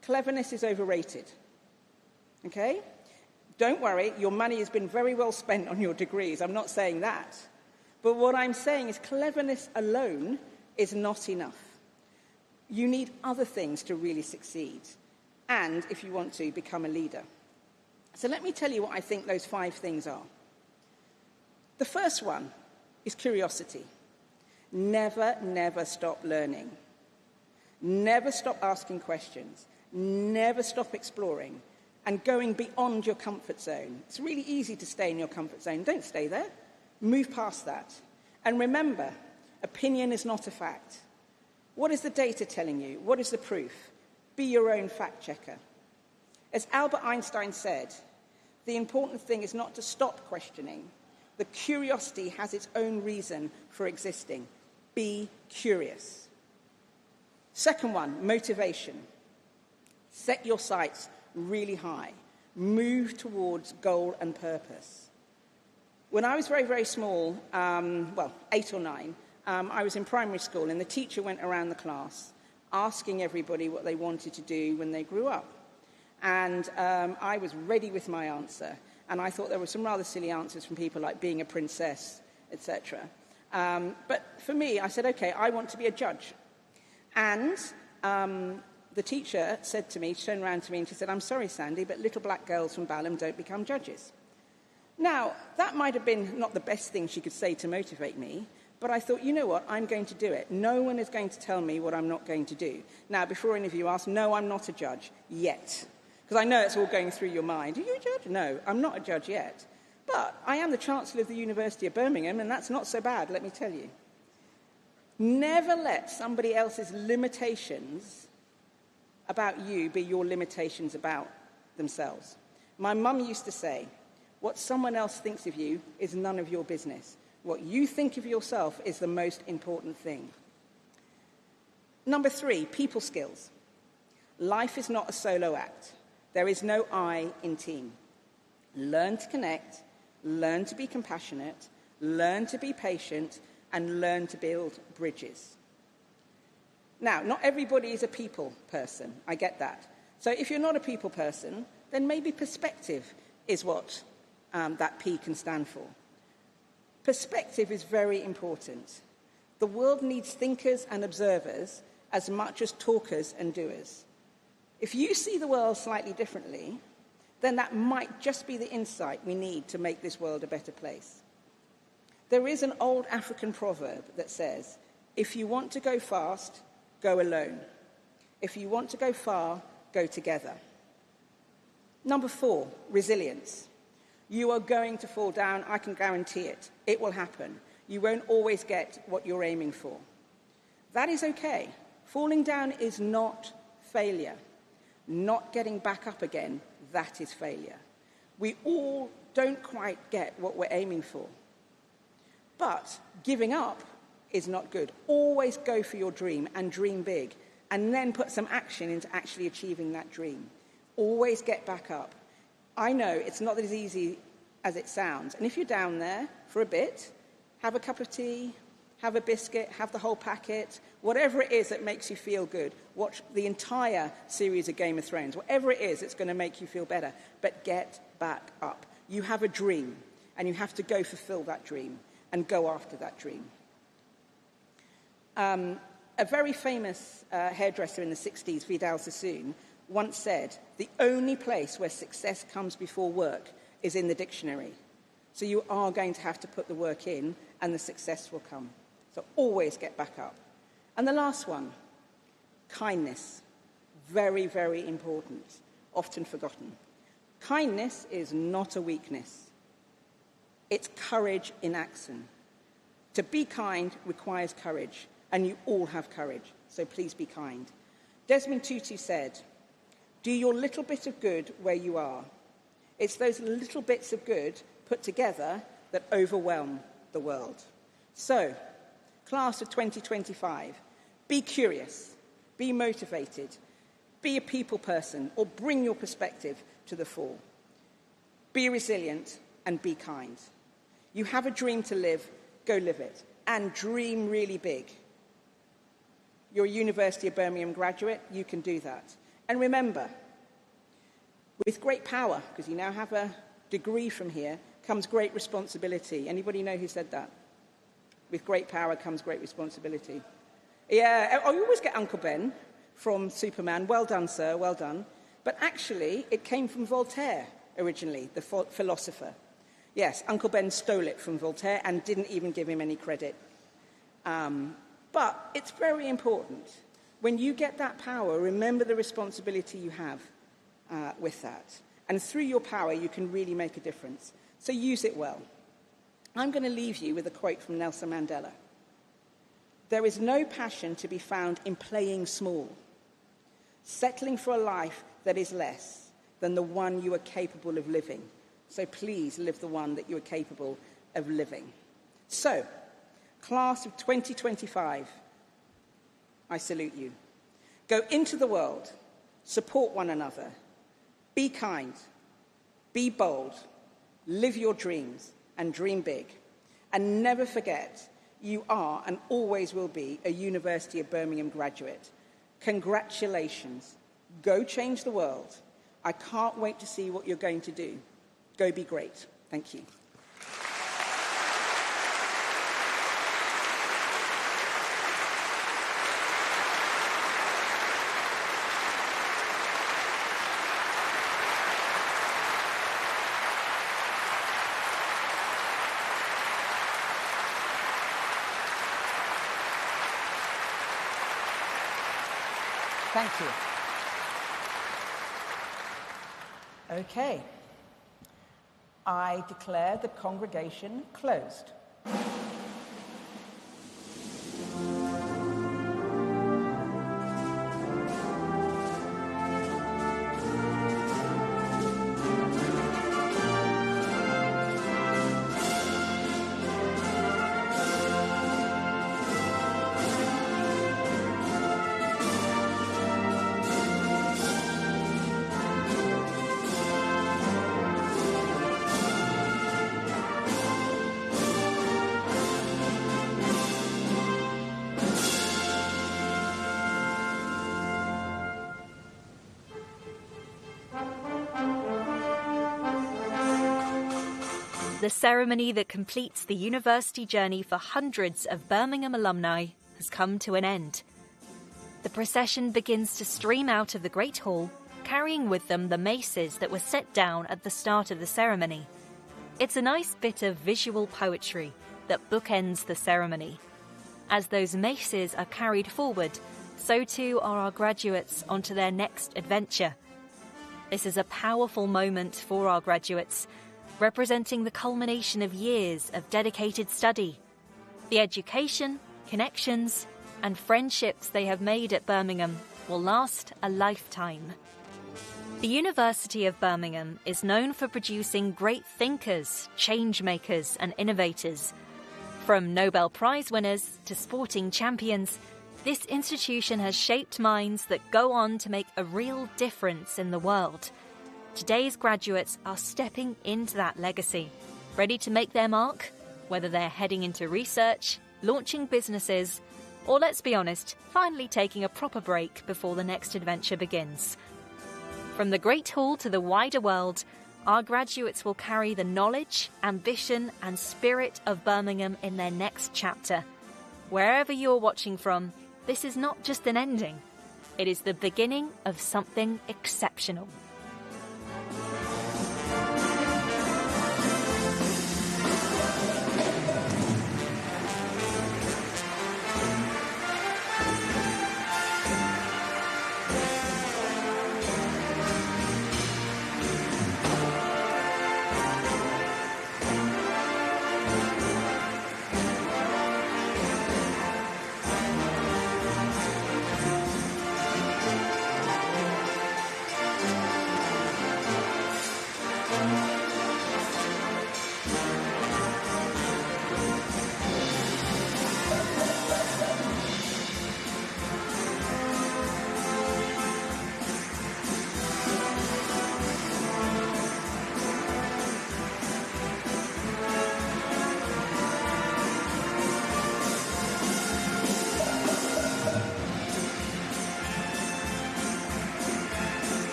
Cleverness is overrated. Okay? Don't worry, your money has been very well spent on your degrees. I'm not saying that. But what I'm saying is cleverness alone is not enough. You need other things to really succeed, and, if you want to, become a leader. So let me tell you what I think those 5 things are. The first one is curiosity. Never, never stop learning. Never stop asking questions. Never stop exploring and going beyond your comfort zone. It's really easy to stay in your comfort zone. Don't stay there. Move past that. And remember, opinion is not a fact. What is the data telling you? What is the proof? Be your own fact checker. As Albert Einstein said, the important thing is not to stop questioning. The curiosity has its own reason for existing. Be curious. Second one, motivation. Set your sights really high. Move towards goal and purpose. When I was very, very small, 8 or 9, I was in primary school, and the teacher went around the class asking everybody what they wanted to do when they grew up. And I was ready with my answer. And I thought there were some rather silly answers from people like being a princess, etc. But for me, I said, OK, I want to be a judge. And the teacher said to me, turned around to me, and she said, I'm sorry, Sandy, but little black girls from Balham don't become judges. Now, that might have been not the best thing she could say to motivate me, but I thought, you know what, I'm going to do it. No one is going to tell me what I'm not going to do. Now, before any of you ask, no, I'm not a judge yet. Because I know it's all going through your mind. Are you a judge? No, I'm not a judge yet. But I am the Chancellor of the University of Birmingham, and that's not so bad, let me tell you. Never let somebody else's limitations about you be your limitations about themselves. My mum used to say, what someone else thinks of you is none of your business. What you think of yourself is the most important thing. Number 3, people skills. Life is not a solo act. There is no I in team. Learn to connect, learn to be compassionate, learn to be patient, and learn to build bridges. Now, not everybody is a people person. I get that. So if you're not a people person, then maybe perspective is what that P can stand for. Perspective is very important. The world needs thinkers and observers as much as talkers and doers. If you see the world slightly differently, then that might just be the insight we need to make this world a better place. There is an old African proverb that says, if you want to go fast, go alone. If you want to go far, go together. Number 4, resilience. You are going to fall down, I can guarantee it. It will happen. You won't always get what you're aiming for. That is okay. Falling down is not failure. Not getting back up again, that is failure. We all don't quite get what we're aiming for. But giving up is not good. Always go for your dream and dream big, and then put some action into actually achieving that dream. Always get back up. I know it's not as easy as it sounds. And if you're down there for a bit, have a cup of tea, have a biscuit, have the whole packet, whatever it is that makes you feel good. Watch the entire series of Game of Thrones. Whatever it is that's going to make you feel better. But get back up. You have a dream, and you have to go fulfill that dream and go after that dream. A very famous hairdresser in the 60s, Vidal Sassoon, once said, the only place where success comes before work is in the dictionary. So you are going to have to put the work in, and the success will come. So always get back up. And the last one, kindness. Very, very important, often forgotten. Kindness is not a weakness. It's courage in action. To be kind requires courage, and you all have courage, so please be kind. Desmond Tutu said, "Do your little bit of good where you are. It's those little bits of good put together that overwhelm the world." So, class of 2025, be curious, be motivated, be a people person, or bring your perspective to the fore. Be resilient and be kind. You have a dream to live, go live it, and dream really big. You're a University of Birmingham graduate, you can do that. And remember, with great power, because you now have a degree from here, comes great responsibility. Anybody know who said that? With great power comes great responsibility. Yeah, I always get Uncle Ben from Superman. Well done, sir, well done. But actually, it came from Voltaire originally, the philosopher. Yes, Uncle Ben stole it from Voltaire and didn't even give him any credit. But it's very important. When you get that power, remember the responsibility you have with that. And through your power, you can really make a difference. So use it well. I'm going to leave you with a quote from Nelson Mandela. "There is no passion to be found in playing small, settling for a life that is less than the one you are capable of living." So please live the one that you are capable of living. So, class of 2025, I salute you. Go into the world, support one another, be kind, be bold, live your dreams and dream big. And never forget, you are and always will be a University of Birmingham graduate. Congratulations. Go change the world. I can't wait to see what you're going to do. Go be great. Thank you. Thank you. Okay. I declare the congregation closed. The ceremony that completes the university journey for hundreds of Birmingham alumni has come to an end. The procession begins to stream out of the Great Hall, carrying with them the maces that were set down at the start of the ceremony. It's a nice bit of visual poetry that bookends the ceremony. As those maces are carried forward, so too are our graduates onto their next adventure. This is a powerful moment for our graduates, representing the culmination of years of dedicated study. The education, connections, and friendships they have made at Birmingham will last a lifetime. The University of Birmingham is known for producing great thinkers, change makers, and innovators. From Nobel Prize winners to sporting champions, this institution has shaped minds that go on to make a real difference in the world. Today's graduates are stepping into that legacy, ready to make their mark, whether they're heading into research, launching businesses, or, let's be honest, finally taking a proper break before the next adventure begins. From the Great Hall to the wider world, our graduates will carry the knowledge, ambition, and spirit of Birmingham in their next chapter. Wherever you're watching from, this is not just an ending. It is the beginning of something exceptional.